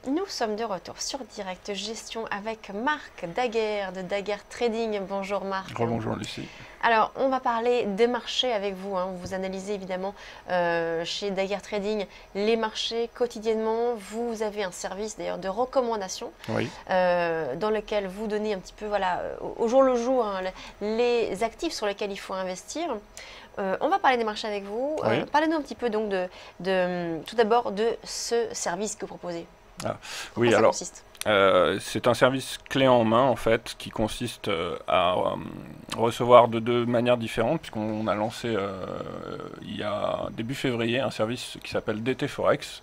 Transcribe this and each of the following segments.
Nous sommes de retour sur Direct Gestion avec Marc Daguerre de Daguerre Trading. Bonjour Marc. Rebonjour Lucie. Alors, on va parler des marchés avec vous. Vous analysez évidemment chez Daguerre Trading les marchés quotidiennement. Vous avez un service d'ailleurs de recommandation Oui. dans lequel vous donnez un petit peu voilà, au jour le jour les actifs sur lesquels il faut investir. On va parler des marchés avec vous. Oui. Parlez-nous un petit peu donc tout d'abord de ce service que vous proposez. Oui, Ça alors consiste. c'est un service clé en main en fait qui consiste à recevoir de deux manières différentes puisqu'on a lancé il y a début février un service qui s'appelle DT Forex.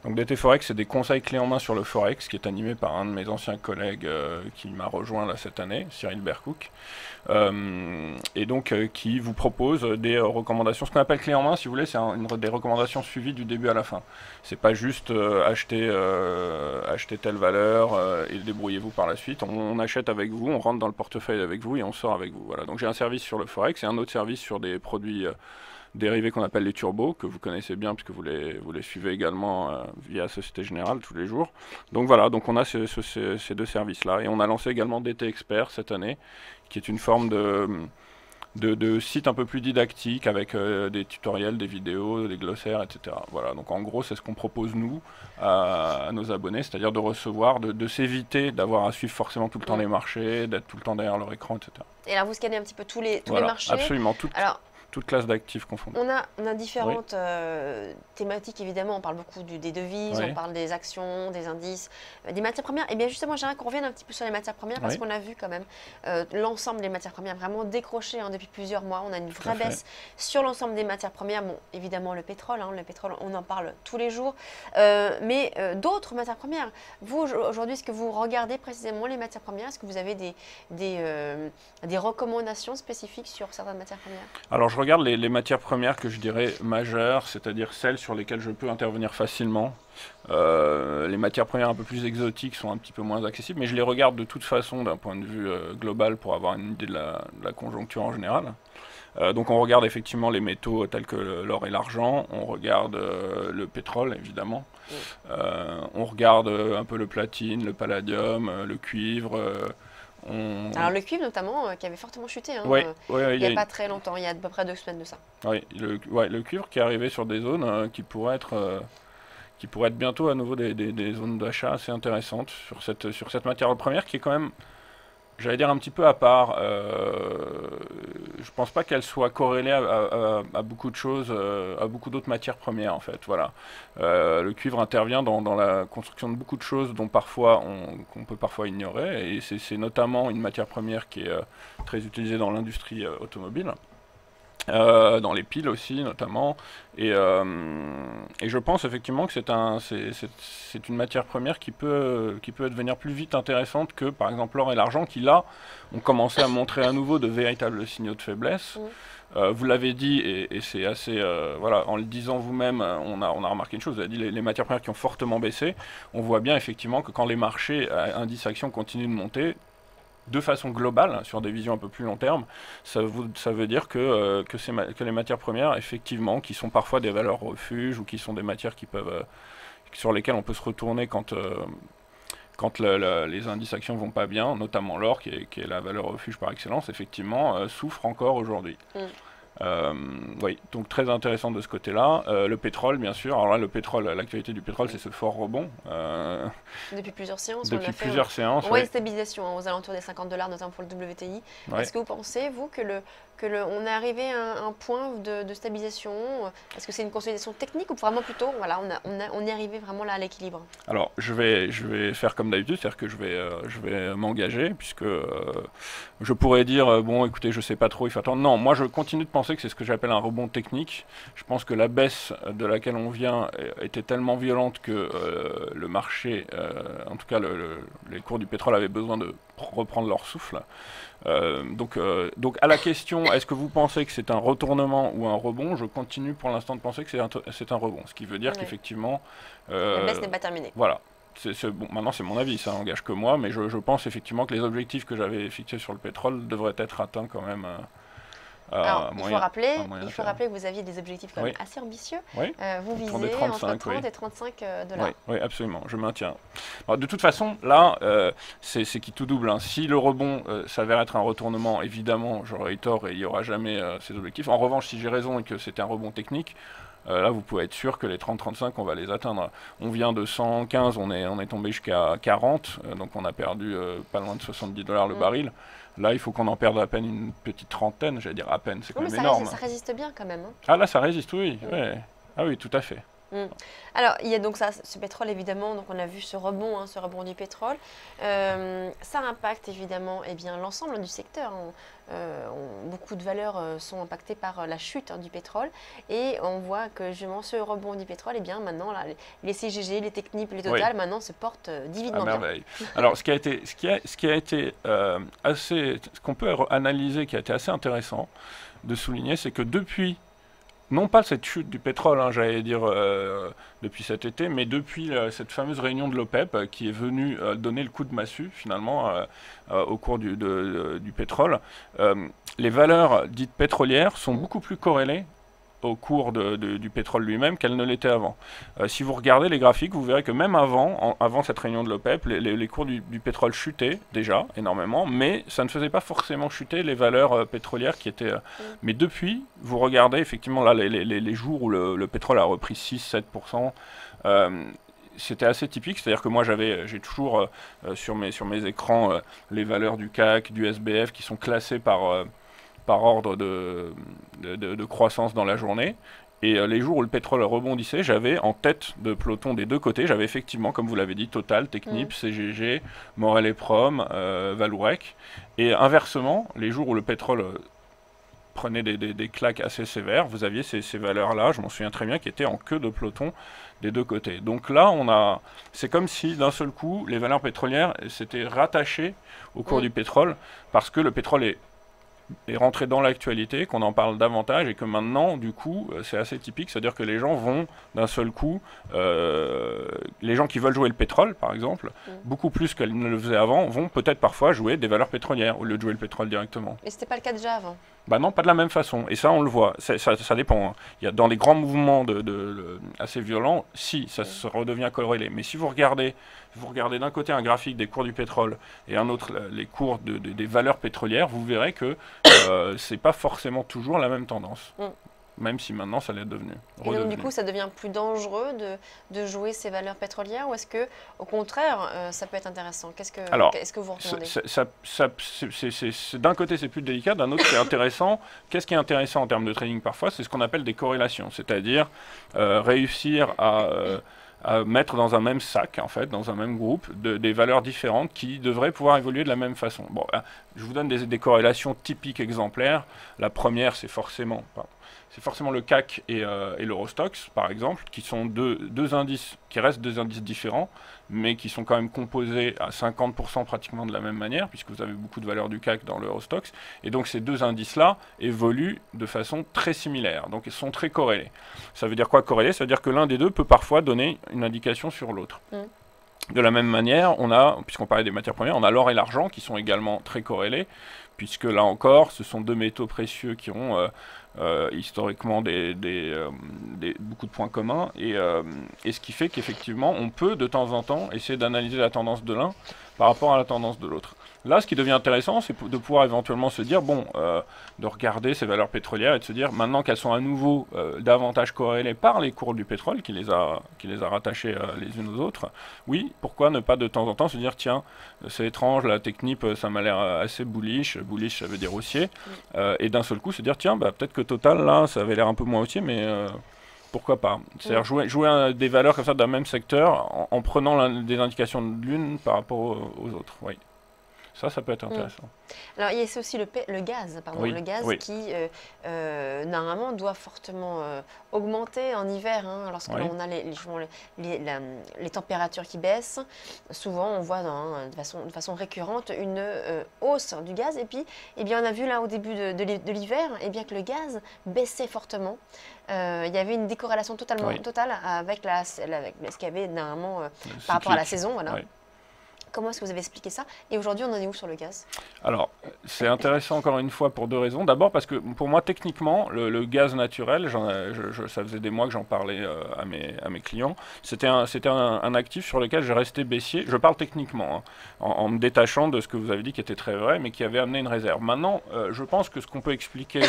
Donc DT Forex, c'est des conseils clés en main sur le Forex qui est animé par un de mes anciens collègues qui m'a rejoint là cette année, Cyril Bercouk, et donc qui vous propose des recommandations, ce qu'on appelle clé en main si vous voulez, c'est des recommandations suivies du début à la fin. C'est pas juste acheter telle valeur et débrouillez-vous par la suite. On achète avec vous, on rentre dans le portefeuille avec vous et on sort avec vous. Voilà. Donc j'ai un service sur le Forex et un autre service sur des produits dérivés qu'on appelle les turbos, que vous connaissez bien puisque vous les suivez également via Société Générale tous les jours. Donc voilà, donc on a ces deux services-là. Et on a lancé également DT Expert cette année, qui est une forme de site un peu plus didactique avec des tutoriels, des vidéos, des glossaires, etc. Voilà, donc en gros c'est ce qu'on propose nous à nos abonnés, c'est-à-dire de recevoir, de s'éviter d'avoir à suivre forcément tout le temps les marchés, d'être tout le temps derrière leur écran, etc. Et là vous scannez un petit peu tous les Voilà, marchés. absolument, Alors, toute classe d'actifs confondus. on a différentes thématiques, évidemment. On parle beaucoup des devises, Oui. on parle des actions, des indices, des matières premières. Et bien justement, j'aimerais qu'on revienne un petit peu sur les matières premières parce Oui. qu'on a vu quand même l'ensemble des matières premières vraiment décrocher depuis plusieurs mois. On a une vraie baisse sur l'ensemble des matières premières. Bon, évidemment, le pétrole, on en parle tous les jours. Mais d'autres matières premières. Vous, aujourd'hui, est-ce que vous regardez précisément les matières premières? Est-ce que vous avez des recommandations spécifiques sur certaines matières premières? Alors je regarde les matières premières que je dirais majeures, c'est-à-dire celles sur lesquelles je peux intervenir facilement. Les matières premières un peu plus exotiques sont un petit peu moins accessibles, mais je les regarde de toute façon d'un point de vue global pour avoir une idée de la conjoncture en général. Donc on regarde effectivement les métaux tels que l'or et l'argent, on regarde le pétrole évidemment, on regarde un peu le platine, le palladium, le cuivre. Alors le cuivre notamment, qui avait fortement chuté il n'y a pas très longtemps, il y a à peu près 2 semaines de ça. Oui, le cuivre qui est arrivé sur des zones qui pourraient être bientôt à nouveau des zones d'achat assez intéressantes sur cette matière première qui est quand même, j'allais dire, un petit peu à part. Je pense pas qu'elle soit corrélée à beaucoup de choses, à beaucoup d'autres matières premières en fait. Voilà. Le cuivre intervient dans la construction de beaucoup de choses dont qu'on peut parfois ignorer, et c'est notamment une matière première qui est très utilisée dans l'industrie automobile. Dans les piles aussi notamment, et je pense effectivement que c'est une matière première qui peut devenir plus vite intéressante que par exemple l'or et l'argent qui là ont commencé à montrer à nouveau de véritables signaux de faiblesse. Vous l'avez dit, et c'est assez voilà, en le disant vous-même, on a remarqué une chose, vous avez dit les matières premières qui ont fortement baissé. On voit bien effectivement que quand les marchés indices actions continuent de monter de façon globale, sur des visions un peu plus long terme, ça veut dire que les matières premières, effectivement, qui sont parfois des valeurs refuges, ou qui sont des matières sur lesquelles on peut se retourner quand les indices actions vont pas bien, notamment l'or, qui est la valeur refuge par excellence, effectivement, souffre encore aujourd'hui. Oui, donc très intéressant de ce côté-là. Le pétrole, bien sûr. Alors là, l'actualité du pétrole, c'est ce fort rebond. Depuis plusieurs séances, séances. On voit une stabilisation aux alentours des $50, notamment pour le WTI. Ouais. Est-ce que vous pensez, vous, on est arrivé à un point de stabilisation? Est-ce que c'est une consolidation technique ou vraiment plutôt, voilà, on est arrivé vraiment là à l'équilibre? Alors, je vais faire comme d'habitude, c'est-à-dire que je vais m'engager, puisque je pourrais dire, bon, écoutez, je sais pas trop, il faut attendre. Non, moi, je continue de penser que c'est ce que j'appelle un rebond technique. Je pense que la baisse de laquelle on vient était tellement violente que le marché, en tout cas, les cours du pétrole avaient besoin de reprendre leur souffle. Donc à la question, est-ce que vous pensez que c'est un retournement ou un rebond, je continue pour l'instant de penser que c'est un rebond, ce qui veut dire qu'effectivement... la baisse n'est pas terminée. Voilà. Bon, maintenant c'est mon avis, ça n'engage que moi, mais je pense effectivement que les objectifs que j'avais fixés sur le pétrole devraient être atteints quand même Alors, il faut rappeler terme. que vous aviez des objectifs quand même assez ambitieux. Oui. Vous Autour des visez 35, entre 30 et 35 dollars. Oui, absolument, je maintiens. Alors, de toute façon, là, c'est qui tout double, hein. Si le rebond s'avère être un retournement, évidemment, j'aurais eu tort et il n'y aura jamais ces objectifs. En revanche, si j'ai raison et que c'était un rebond technique, là, vous pouvez être sûr que les 30-35, on va les atteindre. On vient de 115, on est tombé jusqu'à 40, donc on a perdu pas loin de 70 dollars le baril. Là, il faut qu'on en perde à peine une petite trentaine, j'allais dire à peine, c'est quand même énorme. Ça résiste bien quand même. Hein. Ah là, ça résiste, oui. Ouais. Ah oui, tout à fait. Alors, il y a donc ça, ce pétrole évidemment, donc on a vu ce rebond du pétrole. Ça impacte évidemment l'ensemble du secteur. Beaucoup de valeurs sont impactées par la chute du pétrole et on voit que justement ce rebond du pétrole, maintenant là, les CGG, les Technip, les Total, maintenant se portent divinement bien. Alors, ce qu'on peut analyser, qui a été assez intéressant de souligner, c'est que depuis non pas cette chute du pétrole, hein, j'allais dire depuis cet été, mais depuis cette fameuse réunion de l'OPEP qui est venue donner le coup de massue finalement au cours du pétrole. Les valeurs dites pétrolières sont beaucoup plus corrélées au cours du pétrole lui-même qu'elle ne l'était avant. Si vous regardez les graphiques, vous verrez que même avant cette réunion de l'OPEP, les cours du pétrole chutaient déjà énormément, mais ça ne faisait pas forcément chuter les valeurs pétrolières qui étaient... Mais depuis, vous regardez effectivement là les jours où le pétrole a repris 6-7%, c'était assez typique, c'est-à-dire que moi j'ai toujours sur mes écrans les valeurs du CAC, du SBF qui sont classées par ordre de croissance dans la journée. Et les jours où le pétrole rebondissait, j'avais en tête de peloton des deux côtés, j'avais effectivement, comme vous l'avez dit, Total, Technip, CGG, Morel et Prom, Valourec. Et inversement, les jours où le pétrole prenait des claques assez sévères, vous aviez ces valeurs-là, je m'en souviens très bien, qui étaient en queue de peloton des deux côtés. Donc là, c'est comme si d'un seul coup, les valeurs pétrolières s'étaient rattachées au cours du pétrole, parce que le pétrole est rentré dans l'actualité, qu'on en parle davantage et que maintenant, du coup, c'est assez typique, c'est-à-dire que les gens vont d'un seul coup, les gens qui veulent jouer le pétrole, par exemple, beaucoup plus qu'ils ne le faisaient avant, vont peut-être parfois jouer des valeurs pétrolières au lieu de jouer le pétrole directement. Mais c'était pas le cas déjà avant. Bah non, pas de la même façon. Et ça, on le voit. Ça dépend. Hein. Il y a dans les grands mouvements assez violents, si, ça se redevient corrélé. Mais si vous regardez d'un côté un graphique des cours du pétrole et un autre les cours des valeurs pétrolières, vous verrez que c'est pas forcément toujours la même tendance. Même si maintenant ça l'est devenu. Et donc du coup, ça devient plus dangereux de jouer ces valeurs pétrolières ou est-ce que, au contraire, ça peut être intéressant? Qu'est-ce que vous recommandez? D'un côté, c'est plus délicat, d'un autre, c'est intéressant. Qu'est-ce qui est intéressant en termes de trading parfois? C'est ce qu'on appelle des corrélations, c'est-à-dire réussir à mettre dans un même sac, en fait, dans un même groupe, des valeurs différentes qui devraient pouvoir évoluer de la même façon. Bon, je vous donne des corrélations typiques exemplaires. La première, c'est forcément le CAC et l'Eurostoxx, par exemple, qui sont deux indices, qui restent deux indices différents, mais qui sont quand même composés à 50% pratiquement de la même manière, puisque vous avez beaucoup de valeurs du CAC dans l'Eurostoxx. Et donc ces deux indices-là évoluent de façon très similaire, donc ils sont très corrélés. Ça veut dire quoi corrélé? Ça veut dire que l'un des deux peut parfois donner une indication sur l'autre. De la même manière, puisqu'on parlait des matières premières, on a l'or et l'argent qui sont également très corrélés, puisque là encore, ce sont deux métaux précieux qui ont historiquement beaucoup de points communs, et ce qui fait qu'effectivement, on peut de temps en temps essayer d'analyser la tendance de l'un par rapport à la tendance de l'autre. Là, ce qui devient intéressant, c'est de pouvoir éventuellement se dire, de regarder ces valeurs pétrolières et de se dire, maintenant qu'elles sont à nouveau davantage corrélées par les cours du pétrole, qui les a rattachées les unes aux autres, oui, pourquoi ne pas de temps en temps se dire, tiens, c'est étrange, la Technip, ça m'a l'air assez bullish, ça veut dire haussier, et d'un seul coup se dire, tiens, peut-être que Total, là, ça avait l'air un peu moins haussier, mais... pourquoi pas? C'est-à-dire jouer des valeurs comme ça d'un même secteur en prenant des indications de l'une par rapport aux autres. Oui. Ça peut être intéressant. Alors, il y a aussi le gaz, le gaz qui, normalement, doit fortement augmenter en hiver. Hein, lorsque on a les températures qui baissent, souvent, on voit de façon récurrente une hausse du gaz. Et puis, on a vu là, au début de l'hiver, que le gaz baissait fortement. Il y avait une décorrélation totale avec ce qu'il y avait normalement par rapport à la saison. Voilà. Comment est-ce que vous avez expliqué ça? Et aujourd'hui, on en est où sur le gaz? Alors, c'est intéressant encore une fois pour deux raisons. D'abord parce que pour moi, techniquement, le gaz naturel, ça faisait des mois que j'en parlais à mes clients, c'était un actif sur lequel j'ai resté baissier. Je parle techniquement, hein, en me détachant de ce que vous avez dit qui était très vrai, mais qui avait amené une réserve. Maintenant, je pense que ce qu'on peut expliquer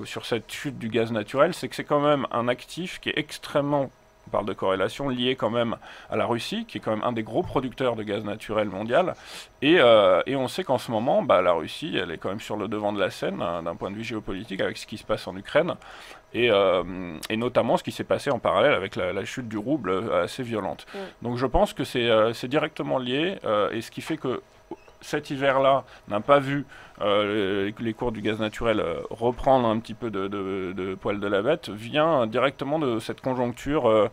sur cette chute du gaz naturel, c'est que c'est quand même un actif qui est extrêmement, on parle de corrélation, liée quand même à la Russie, qui est quand même un des gros producteurs de gaz naturel mondial. Et on sait qu'en ce moment, la Russie, elle est quand même sur le devant de la scène, hein, d'un point de vue géopolitique, avec ce qui se passe en Ukraine, et notamment ce qui s'est passé en parallèle avec la chute du rouble assez violente. Donc je pense que c'est directement lié, et ce qui fait que cet hiver-là n'a pas vu les cours du gaz naturel reprendre un petit peu de poil de la bête, vient directement de cette conjoncture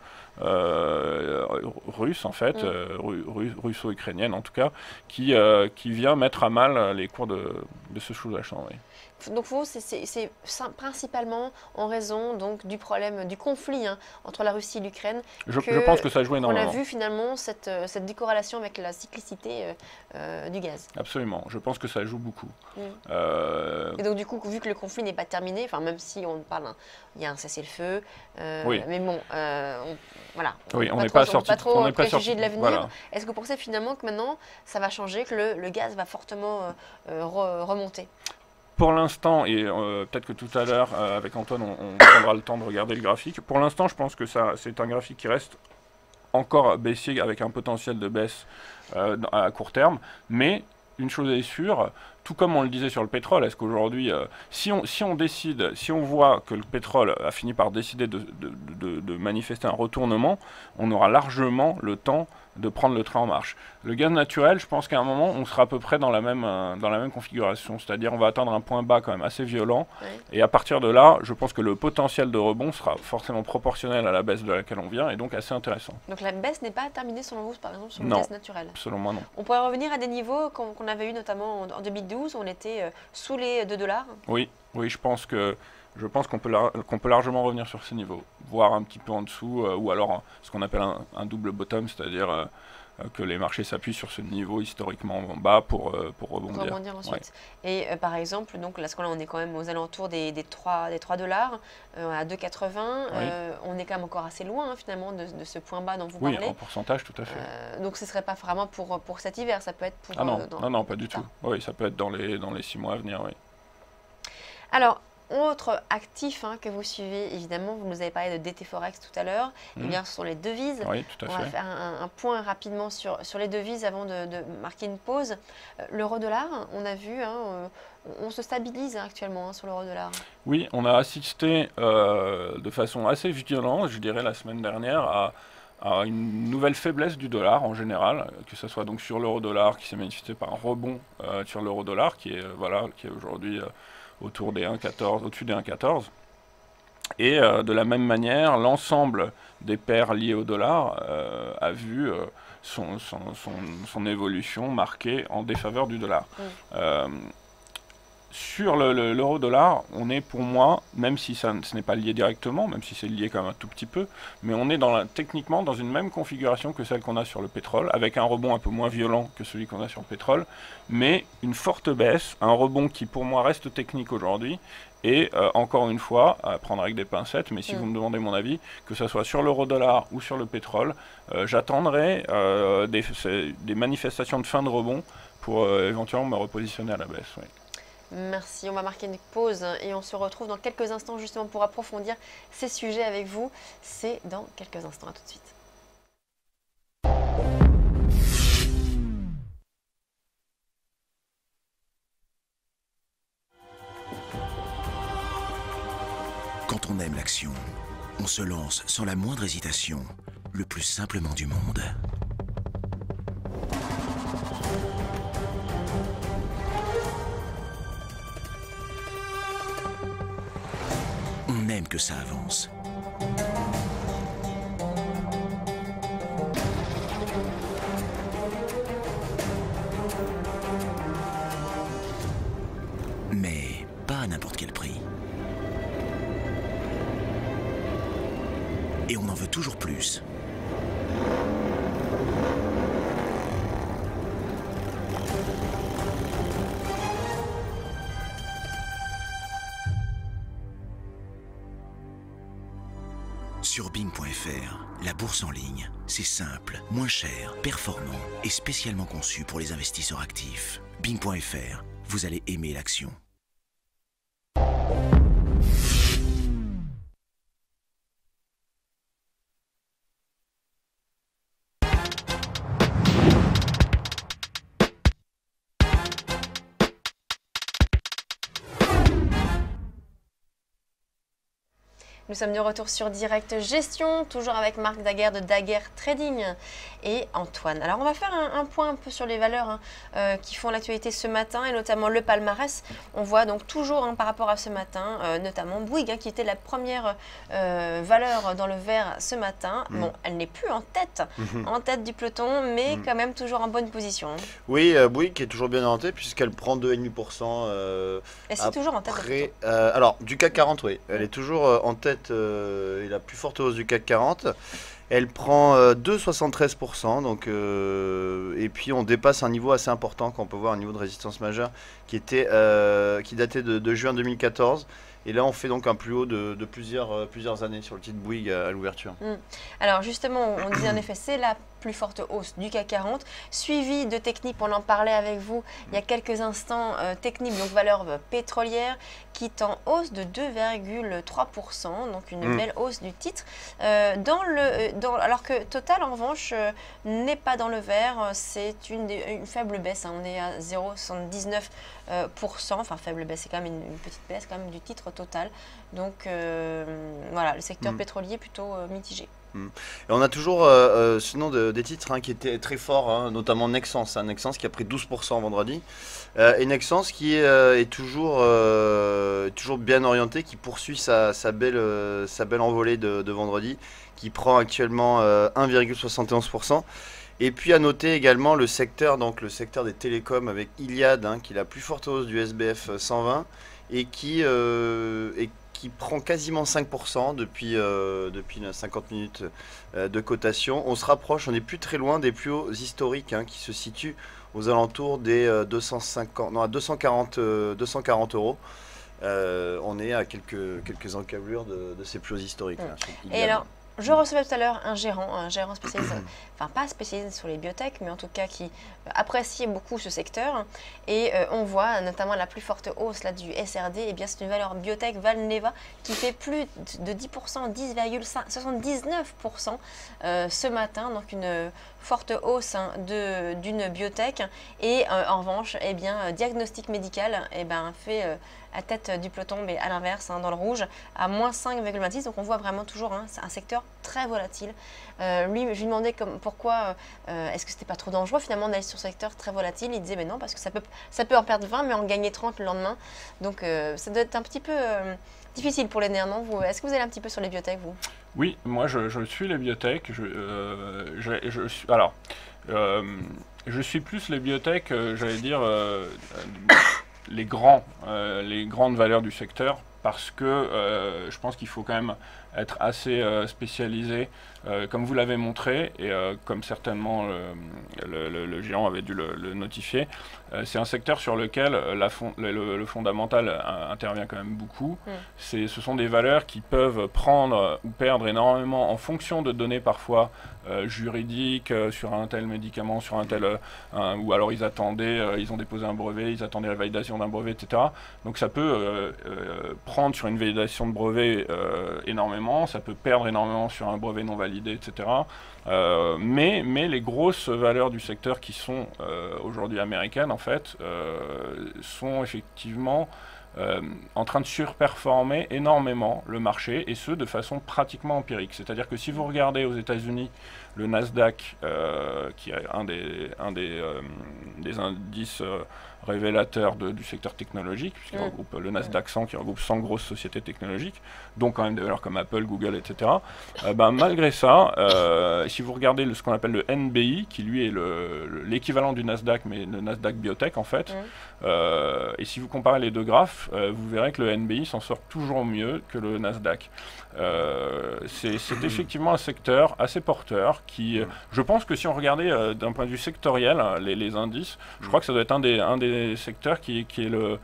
russe, en fait, russo-ukrainienne en tout cas, qui vient mettre à mal les cours de ce sous-jacent. Oui. Donc vous, c'est principalement en raison donc, du problème, du conflit entre la Russie et l'Ukraine. Je pense que ça joue énormément. On a vu finalement cette décorrélation avec la cyclicité du gaz. Absolument, je pense que ça joue beaucoup. Et donc du coup, vu que le conflit n'est pas terminé, enfin même si on parle, il y a un cessez-le-feu, oui. mais bon, voilà. Oui, on n'est pas sorti. On n'est pas préjugé de l'avenir. Voilà. Est-ce que vous pensez finalement que maintenant, ça va changer, que le gaz va fortement remonter? Pour l'instant, et peut-être que tout à l'heure, avec Antoine, on prendra le temps de regarder le graphique. Pour l'instant, je pense que c'est un graphique qui reste encore baissier, avec un potentiel de baisse à court terme. Mais une chose est sûre, tout comme on le disait sur le pétrole, est-ce qu'aujourd'hui, si on voit que le pétrole a fini par décider de manifester un retournement, on aura largement le temps de prendre le train en marche. Le gaz naturel, je pense qu'à un moment, on sera à peu près dans la même configuration, c'est-à-dire on va atteindre un point bas quand même assez violent, et à partir de là, je pense que le potentiel de rebond sera forcément proportionnel à la baisse de laquelle on vient, et donc assez intéressant. Donc la baisse n'est pas terminée selon vous, par exemple, sur le gaz naturel? Non, selon moi non. On pourrait revenir à des niveaux qu'on avait eu notamment en 2012, où on était sous les 2 $? Oui, je pense qu'on peut largement revenir sur ces niveaux, voire un petit peu en dessous, ou alors ce qu'on appelle un double bottom, c'est-à-dire que les marchés s'appuient sur ce niveau historiquement bas pour rebondir. Pour rebondir ensuite. Ouais. Et par exemple, donc là, on est quand même aux alentours des 3 $, à 2,80. Oui. On est quand même encore assez loin finalement de ce point bas dont vous parlez. Oui, en pourcentage, tout à fait. Donc ce ne serait pas vraiment pour cet hiver, ça peut être pour... non, pas du tout. Oui, ça peut être dans les 6 mois à venir, oui. Alors, autre actif que vous suivez, évidemment, vous nous avez parlé de DT Forex tout à l'heure, eh bien ce sont les devises. Oui, tout à fait. On va faire un point rapidement sur les devises avant de marquer une pause. L'euro-dollar, on a vu, on se stabilise actuellement sur l'euro-dollar. Oui, on a assisté de façon assez violente, je dirais la semaine dernière, à une nouvelle faiblesse du dollar en général, que ce soit donc sur l'euro-dollar qui s'est manifesté par un rebond sur l'euro-dollar qui est aujourd'hui autour des 1,14, au-dessus des 1,14. Et de la même manière, l'ensemble des paires liées au dollar a vu son évolution marquée en défaveur du dollar. Sur l'euro-dollar, on est pour moi, même si ce n'est pas lié directement, même si c'est lié quand même un tout petit peu, mais on est techniquement dans une même configuration que celle qu'on a sur le pétrole, avec un rebond un peu moins violent que celui qu'on a sur le pétrole, mais une forte baisse, un rebond qui pour moi reste technique aujourd'hui, et encore une fois, à prendre avec des pincettes, mais si vous me demandez mon avis, que ce soit sur l'euro-dollar ou sur le pétrole, j'attendrai des manifestations de fin de rebond pour éventuellement me repositionner à la baisse. Oui. Merci, on va marquer une pause et on se retrouve dans quelques instants justement pour approfondir ces sujets avec vous. C'est dans quelques instants, à tout de suite. Quand on aime l'action, on se lance sans la moindre hésitation, le plus simplement du monde. On aime que ça avance. Mais pas à n'importe quel prix. Et on en veut toujours plus. Sur Bing.fr, la bourse en ligne, c'est simple, moins cher, performant et spécialement conçu pour les investisseurs actifs. Bing.fr, vous allez aimer l'action. Nous sommes de retour sur Direct Gestion, toujours avec Marc Daguerre de Daguerre Trading et Antoine. Alors on va faire un point un peu sur les valeurs qui font l'actualité ce matin et notamment le palmarès. On voit donc toujours par rapport à ce matin, notamment Bouygues qui était la première valeur dans le vert ce matin. Bon, elle n'est plus en tête du peloton, mais quand même toujours en bonne position. Oui, Bouygues est toujours bien orientée puisqu'elle prend 2,5%. Et c'est toujours en tête. Alors du CAC 40, oui, elle est toujours en tête. Et la plus forte hausse du CAC 40. Elle prend 2,73%. Donc, et puis on dépasse un niveau assez important quand on peut voir un niveau de résistance majeure qui datait de juin 2014. Et là, on fait donc un plus haut de plusieurs années sur le titre Bouygues à l'ouverture. Alors justement, on disait en effet, c'est la plus forte hausse du CAC 40, suivi de Technip, on en parlait avec vous il y a quelques instants, Technip, donc valeur pétrolière, qui est en hausse de 2,3%, donc une belle hausse du titre. Alors que Total, en revanche, n'est pas dans le vert, c'est une faible baisse, on est à 0,79%, enfin faible baisse, c'est quand même une petite baisse quand même du titre Total. Donc voilà, le secteur pétrolier plutôt mitigé. Et on a toujours sinon des titres qui étaient très forts, notamment Nexans, Nexans qui a pris 12% vendredi, et Nexans qui est toujours bien orienté, qui poursuit sa belle envolée de vendredi, qui prend actuellement 1,71%. Et puis à noter également le secteur des télécoms avec Iliad, qui est la plus forte hausse du SBF 120 et qui prend quasiment 5% depuis 50 minutes de cotation. On se rapproche, on n'est plus très loin des plus hauts historiques qui se situent aux alentours des 240 euros. On est à quelques encablures de ces plus hauts historiques. Et alors, je recevais tout à l'heure un gérant spécialisé, enfin pas spécialisé sur les biotech, mais en tout cas qui appréciait beaucoup ce secteur. Et on voit notamment la plus forte hausse là, du SRD, et bien c'est une valeur biotech Valneva qui fait plus de 10%, 10,79% ce matin, donc une forte hausse d'une biotech. Et en revanche, Diagnostic Médical fait à tête du peloton, mais à l'inverse, dans le rouge, à moins 5,26. Donc on voit vraiment toujours c'est un secteur très volatile. Je lui demandais pourquoi, est-ce que c'était pas trop dangereux finalement d'aller sur ce secteur très volatile. Il disait mais non, parce que ça peut en perdre 20 mais en gagner 30 le lendemain. Donc ça doit être un petit peu difficile pour les nerfs, non? Est-ce que vous allez un petit peu sur les biotech, vous? Oui, moi je suis les biotech. Je suis plus les biotech, j'allais dire, les grandes valeurs du secteur, parce que je pense qu'il faut quand même être assez spécialisé, comme vous l'avez montré, et comme certainement le géant avait dû le notifier. C'est un secteur sur lequel le fondamental intervient quand même beaucoup. Ce sont des valeurs qui peuvent prendre ou perdre énormément en fonction de données parfois juridiques sur un tel médicament, sur un tel... ou alors ils ont déposé un brevet, ils attendaient la validation d'un brevet, etc. Donc ça peut prendre sur une validation de brevet énormément, ça peut perdre énormément sur un brevet non validé, etc. Mais les grosses valeurs du secteur qui sont aujourd'hui américaines, en fait, sont effectivement en train de surperformer énormément le marché, et ce de façon pratiquement empirique. C'est-à-dire que si vous regardez aux États-Unis le Nasdaq, qui est un des indices révélateurs du secteur technologique, puisqu'il regroupe le Nasdaq 100 qui regroupe 100 grosses sociétés technologiques, dont quand même des valeurs comme Apple, Google, etc. Malgré ça, si vous regardez ce qu'on appelle le NBI, qui lui est l'équivalent du Nasdaq, mais le Nasdaq Biotech en fait, et si vous comparez les deux graphes, vous verrez que le NBI s'en sort toujours mieux que le Nasdaq. C'est effectivement un secteur assez porteur secteur qui, je pense que si on regardait d'un point de vue sectoriel les indices, je crois que ça doit être un des secteurs qui est le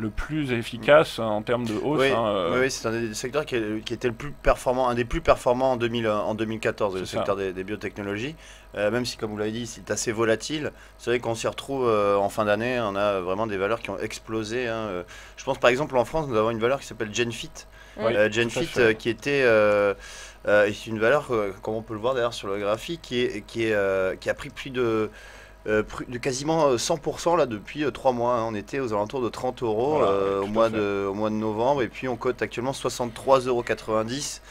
plus efficace en termes de hausse. Oui, oui, c'est un des secteurs qui était le plus performant, un des plus performants en 2014, le secteur des biotechnologies. Même si, comme vous l'avez dit, c'est assez volatile. C'est vrai qu'on s'y retrouve en fin d'année, on a vraiment des valeurs qui ont explosé. Je pense par exemple en France, nous avons une valeur qui s'appelle Genfit. Oui, Genfit qui était est une valeur, comme on peut le voir d'ailleurs sur le graphique, qui a pris plus de quasiment 100% là depuis 3 mois. On était aux alentours de 30 euros au mois de novembre, et puis on cote actuellement 63,90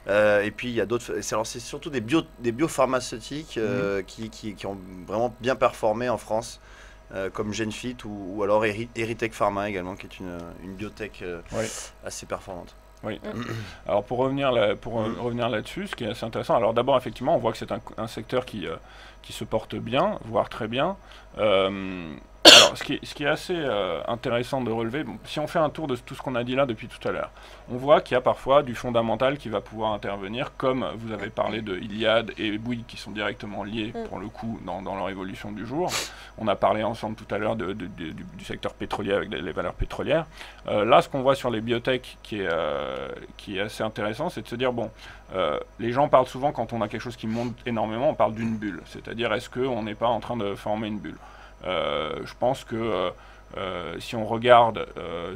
€. Et puis il y a d'autres. C'est surtout des biopharmaceutiques qui ont vraiment bien performé en France, comme Genfit ou alors Eritech Pharma également, qui est une biotech assez performante. Oui. Alors pour revenir là-dessus, ce qui est assez intéressant, alors d'abord effectivement on voit que c'est un secteur qui se porte bien, voire très bien. Alors ce qui est assez intéressant de relever, si on fait un tour de tout ce qu'on a dit là depuis tout à l'heure, on voit qu'il y a parfois du fondamental qui va pouvoir intervenir, comme vous avez parlé de Iliad et Bouygues qui sont directement liés pour le coup dans leur évolution du jour. On a parlé ensemble tout à l'heure du secteur pétrolier avec les valeurs pétrolières. Là, ce qu'on voit sur les biotech qui est assez intéressant, c'est de se dire, bon, les gens parlent souvent, quand on a quelque chose qui monte énormément, on parle d'une bulle. C'est-à-dire, est-ce qu'on n'est pas en train de former une bulle ? Je pense que si on regarde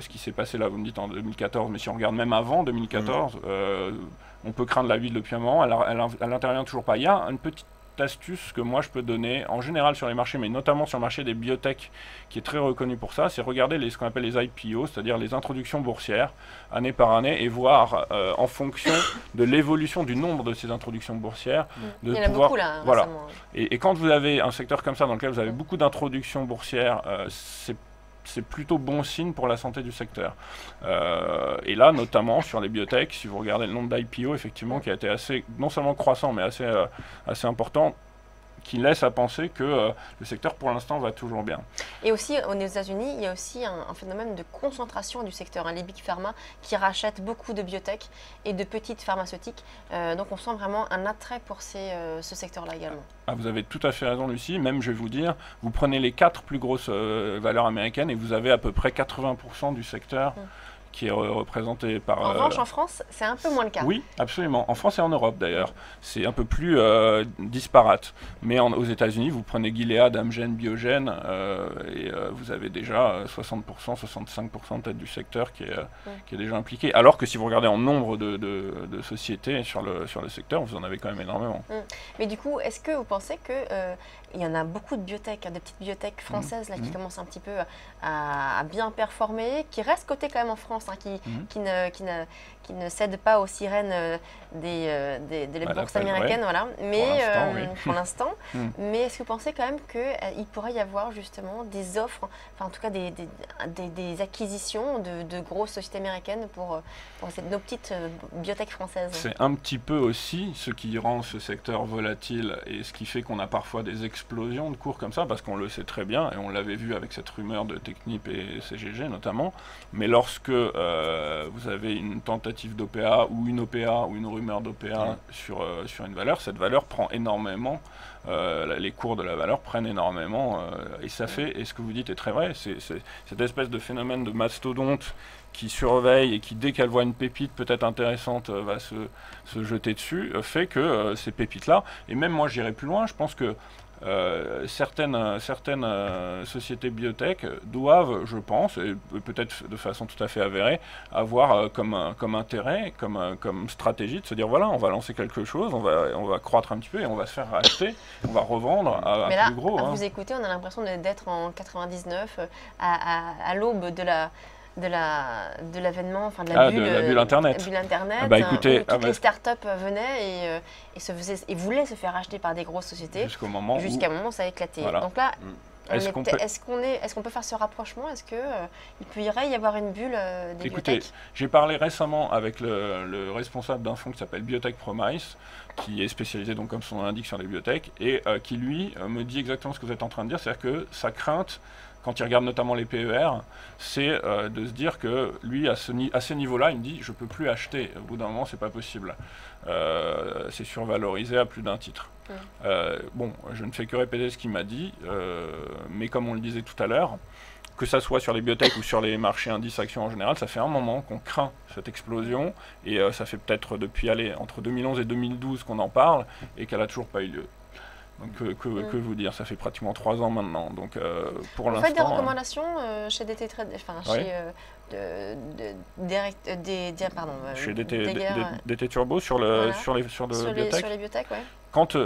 ce qui s'est passé là, vous me dites en 2014, mais si on regarde même avant 2014, on peut craindre la ville depuis un moment, elle n'intervient toujours pas. Il y a une petite astuce que moi je peux donner, en général sur les marchés, mais notamment sur le marché des biotech, qui est très reconnu pour ça, c'est regarder ce qu'on appelle les IPO, c'est-à-dire les introductions boursières, année par année, et voir en fonction de l'évolution du nombre de ces introductions boursières, il y en a beaucoup là, voilà. récemment. Et quand vous avez un secteur comme ça, dans lequel vous avez beaucoup d'introductions boursières, c'est plutôt bon signe pour la santé du secteur. Et là, notamment sur les biotech, si vous regardez le nombre d'IPO, effectivement, qui a été assez, non seulement croissant, mais assez important, qui laisse à penser que le secteur, pour l'instant, va toujours bien. Et aussi, aux États-Unis, il y a aussi un phénomène de concentration du secteur. Les big pharma qui rachètent beaucoup de biotech et de petites pharmaceutiques. Donc, on sent vraiment un attrait pour ce secteur-là également. Ah, vous avez tout à fait raison, Lucie. Même, je vais vous dire, vous prenez les 4 plus grosses valeurs américaines et vous avez à peu près 80% du secteur qui est représenté par... En revanche, en France, c'est un peu moins le cas. Oui, absolument. En France et en Europe, d'ailleurs. C'est un peu plus disparate. Mais aux États-Unis, vous prenez Gilead, Amgen, Biogen, et vous avez déjà 60%, 65% peut-être du secteur qui est déjà impliqué. Alors que si vous regardez en nombre de sociétés sur le secteur, vous en avez quand même énormément. Mais du coup, est-ce que vous pensez que... il y en a beaucoup de biotech, des petites biotech françaises là, qui commencent un petit peu à bien performer, qui restent cotées quand même en France, qui ne cèdent pas aux sirènes des bourses américaines, voilà. Mais pour l'instant. Mais est-ce que vous pensez quand même qu'il pourrait y avoir justement des offres, enfin en tout cas des acquisitions de grosses sociétés américaines pour nos petites biotech françaises? C'est un petit peu aussi ce qui rend ce secteur volatile et ce qui fait qu'on a parfois des explosions de cours comme ça, parce qu'on le sait très bien, et on l'avait vu avec cette rumeur de Technip et CGG notamment, mais lorsque vous avez une tentative d'OPA ou une OPA ou une rumeur d'OPA sur une valeur, cette valeur prend énormément, les cours de la valeur prennent énormément, et ça fait, et ce que vous dites est très vrai, c'est cette espèce de phénomène de mastodonte qui surveille et qui, dès qu'elle voit une pépite peut-être intéressante, va se jeter dessus, fait que ces pépites-là, et même moi j'irai plus loin, je pense que certaines sociétés biotech doivent, je pense, et peut-être de façon tout à fait avérée, avoir comme intérêt, comme stratégie de se dire voilà, on va lancer quelque chose, on va croître un petit peu et on va se faire racheter, on va revendre à Mais là, plus gros. À vous écouter, on a l'impression d'être en 99, à l'aube de l'avènement, enfin de la bulle Internet. Bah, écoutez, où toutes les startups venaient et voulaient se faire acheter par des grosses sociétés jusqu'à un moment où ça a éclaté. Voilà. Donc là, est-ce qu'on peut faire ce rapprochement? Est-ce qu'il pourrait y avoir une bulle des biotech? J'ai parlé récemment avec le responsable d'un fonds qui s'appelle Biotech Promise, qui est spécialisé, donc comme son nom l'indique, sur les biotech, et qui lui me dit exactement ce que vous êtes en train de dire, c'est-à-dire que sa crainte, quand il regarde notamment les PER, c'est de se dire que lui, à ces niveaux-là, il me dit, je peux plus acheter, au bout d'un moment, c'est pas possible. C'est survalorisé à plus d'un titre. Bon, je ne fais que répéter ce qu'il m'a dit, mais comme on le disait tout à l'heure, que ça soit sur les biotech ou sur les marchés indices actions en général, ça fait un moment qu'on craint cette explosion, et ça fait peut-être depuis, entre 2011 et 2012 qu'on en parle, et qu'elle n'a toujours pas eu lieu. Donc que vous dire, ça fait pratiquement 3 ans maintenant. Donc pour l'instant. Vous faites des recommandations chez DT Trade, enfin chez chez DT Turbo sur le biotech. Sur les biotech, ouais.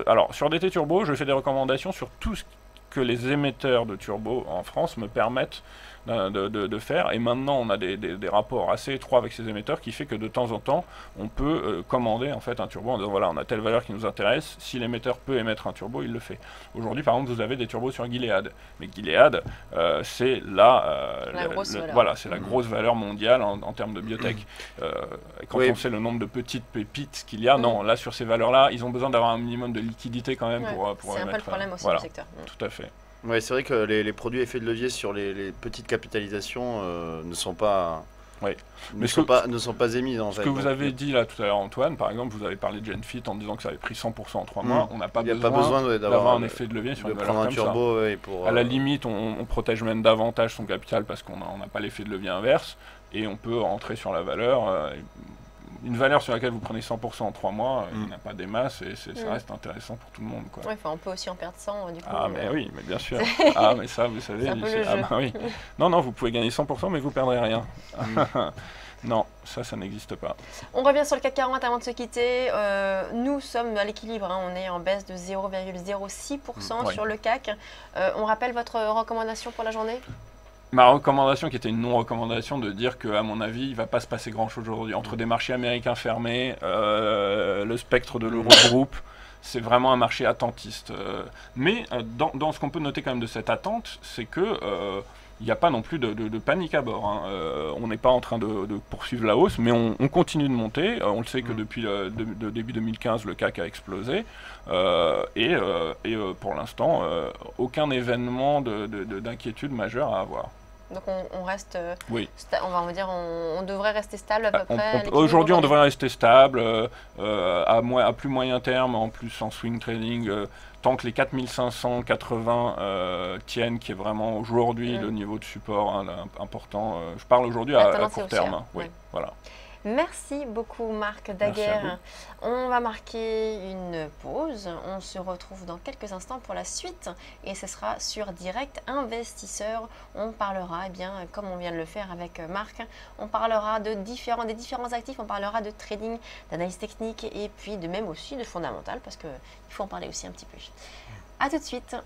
Alors sur DT Turbo, je fais des recommandations sur tout ce que les émetteurs de turbo en France me permettent de faire, et maintenant on a des rapports assez étroits avec ces émetteurs qui fait que de temps en temps on peut commander en fait un turbo en disant voilà, on a telle valeur qui nous intéresse, si l'émetteur peut émettre un turbo, il le fait. Aujourd'hui par exemple vous avez des turbos sur Gilead, mais Gilead c'est la grosse valeur mondiale en termes de biotech. Et quand on sait le nombre de petites pépites qu'il y a, non, là sur ces valeurs là ils ont besoin d'avoir un minimum de liquidité quand même pour c'est un peu le problème aussi du secteur. Tout à fait. Oui, c'est vrai que les produits effets de levier sur les petites capitalisations ne sont pas, ne sont pas émis. Ce que vous avez dit là tout à l'heure, Antoine, par exemple, vous avez parlé de Genfit en disant que ça avait pris 100% en 3 mois. On n'a pas besoin d'avoir un effet de levier sur une valeur comme turbo, ça. À la limite, on protège même davantage son capital parce qu'on n'a pas l'effet de levier inverse, et on peut rentrer sur la valeur. Une valeur sur laquelle vous prenez 100% en 3 mois, il n'y a pas des masses, et ça reste intéressant pour tout le monde. Ouais, on peut aussi en perdre 100 du coup. Ah mais oui, mais bien sûr. Ah mais ça, vous savez, oui. Non, vous pouvez gagner 100%, mais vous perdrez rien. Non, ça n'existe pas. On revient sur le CAC 40 avant de se quitter. Nous sommes à l'équilibre, on est en baisse de 0,06% sur le CAC. On rappelle votre recommandation pour la journée ? Ma recommandation, qui était une non-recommandation, de dire qu'à mon avis, il ne va pas se passer grand-chose aujourd'hui. Entre des marchés américains fermés, le spectre de l'Eurogroupe, c'est vraiment un marché attentiste. Mais dans ce qu'on peut noter quand même de cette attente, c'est que il n'y a pas non plus de panique à bord. On n'est pas en train de poursuivre la hausse, mais on continue de monter. On le sait que depuis début 2015, le CAC a explosé. Et pour l'instant, aucun événement d'inquiétude majeure à avoir. Donc on reste, on devrait rester stable à peu près. Aujourd'hui, on devrait rester stable à plus moyen terme, en plus en swing trading, tant que les 4580 tiennent, qui est vraiment aujourd'hui le niveau de support important. Je parle aujourd'hui à court terme. Voilà. Merci beaucoup Marc Daguerre. On va marquer une pause. On se retrouve dans quelques instants pour la suite et ce sera sur Direct Investisseur. On parlera, comme on vient de le faire avec Marc, on parlera des différents actifs, on parlera de trading, d'analyse technique et puis même aussi de fondamental parce qu'il faut en parler aussi un petit peu. A tout de suite.